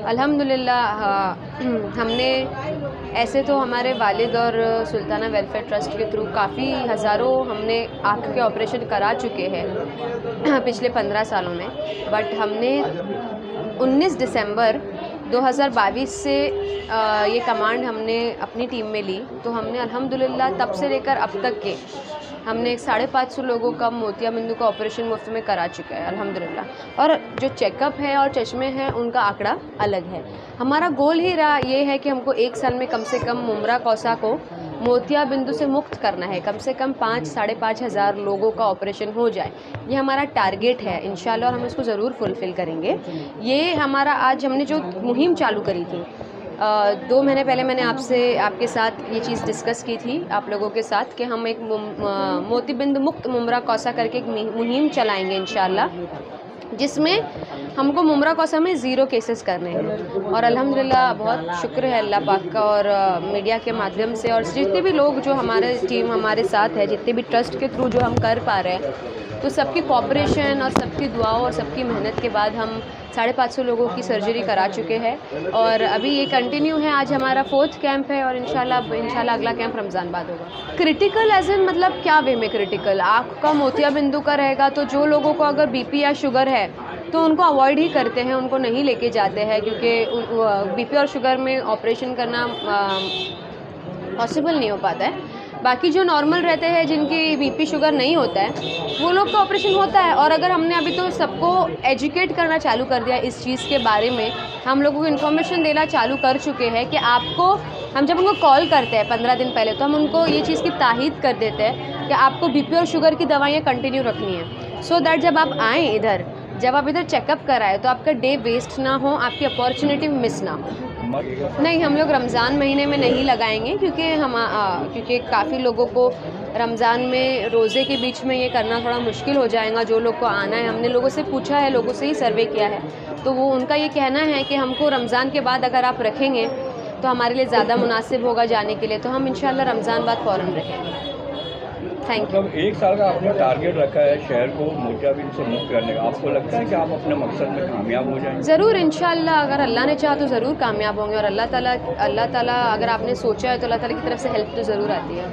अल्हम्दुलिल्लाह हमने ऐसे तो हमारे वालिद और सुल्ताना वेलफेयर ट्रस्ट के थ्रू काफ़ी हज़ारों हमने आँख के ऑपरेशन करा चुके हैं पिछले 15 सालों में। बट हमने 19 दिसंबर 2022 से ये कमांड हमने अपनी टीम में ली, तो हमने अल्हम्दुलिल्लाह तब से लेकर अब तक के हमने 550 लोगों का मोतियाबिंदु का ऑपरेशन मुफ्त में करा चुका है अल्हम्दुलिल्लाह। और जो चेकअप है और चश्मे हैं उनका आंकड़ा अलग है। हमारा गोल ही रहा ये है कि हमको 1 साल में कम से कम मुमरा कौसा को मोतियाबिंदु से मुक्त करना है, कम से कम 5-5.5 हज़ार लोगों का ऑपरेशन हो जाए। ये हमारा टारगेट है इंशाल्लाह, और हम इसको ज़रूर फुलफ़िल करेंगे। ये हमारा आज हमने जो मुहिम चालू करी थी 2 महीने पहले मैंने आपके साथ ये चीज़ डिस्कस की थी आप लोगों के साथ कि हम एक मोतिबिंदु मुक्त मुमरा कौसा करके एक मुहिम चलाएंगे इंशाल्लाह, जिसमें हमको मुमरा कौसा में 0 केसेस करने हैं। और अल्हम्दुलिल्लाह बहुत शुक्र है अल्लाह पाक का और मीडिया के माध्यम से और जितने भी लोग जो हमारे टीम हमारे साथ है, जितने भी ट्रस्ट के थ्रू जो हम कर पा रहे हैं, तो सबकी कोऑपरेशन और सबकी दुआओं और सबकी मेहनत के बाद हम 550 लोगों की सर्जरी करा चुके हैं और अभी ये कंटिन्यू है। आज हमारा 4th कैंप है और इंशाल्लाह अगला कैंप रमज़ान बाद होगा। क्रिटिकल एज इन मतलब क्या वे में क्रिटिकल? आँख का मोतियाबिंदु का रहेगा तो जो लोगों को अगर बीपी या शुगर है तो उनको अवॉइड ही करते हैं, उनको नहीं लेके जाते हैं, क्योंकि बीपी और शुगर में ऑपरेशन करना पॉसिबल नहीं हो पाता है। बाकी जो नॉर्मल रहते हैं जिनकी बीपी शुगर नहीं होता है वो लोग का ऑपरेशन होता है। और अगर हमने अभी तो सबको एजुकेट करना चालू कर दिया इस चीज़ के बारे में, हम लोगों को इन्फॉर्मेशन देना चालू कर चुके हैं कि आपको हम जब उनको कॉल करते हैं 15 दिन पहले तो हम उनको ये चीज़ की ताकीद कर देते हैं कि आपको बीपी और शुगर की दवाइयाँ कंटिन्यू रखनी है, सो दैट जब आप आएँ इधर, जब आप इधर चेकअप कराएं तो आपका डे वेस्ट ना हो, आपकी अपॉर्चुनिटी मिस ना हो। नहीं, हम लोग रमज़ान महीने में नहीं लगाएंगे क्योंकि काफ़ी लोगों को रमज़ान में रोज़े के बीच में ये करना थोड़ा मुश्किल हो जाएगा। जो लोग को आना है, हमने लोगों से पूछा है, लोगों से ही सर्वे किया है, तो वो उनका ये कहना है कि हमको रमज़ान के बाद अगर आप रखेंगे तो हमारे लिए ज़्यादा मुनासिब होगा जाने के लिए, तो हम इंशाल्लाह रमज़ान बाद फ़ौरन रखेंगे। Thank you. मतलब 1 साल का आपने टारगेट रखा है शहर को मोतियाबिंद से मुक्त करने का, आपको लगता है कि आप अपने मकसद में कामयाब हो जाएंगे? ज़रूर इंशाल्लाह, अगर अल्लाह ने चाहा तो ज़रूर कामयाब होंगे और अल्लाह ताला अगर आपने सोचा है तो अल्लाह ताला की तरफ से हेल्प तो ज़रूर आती है।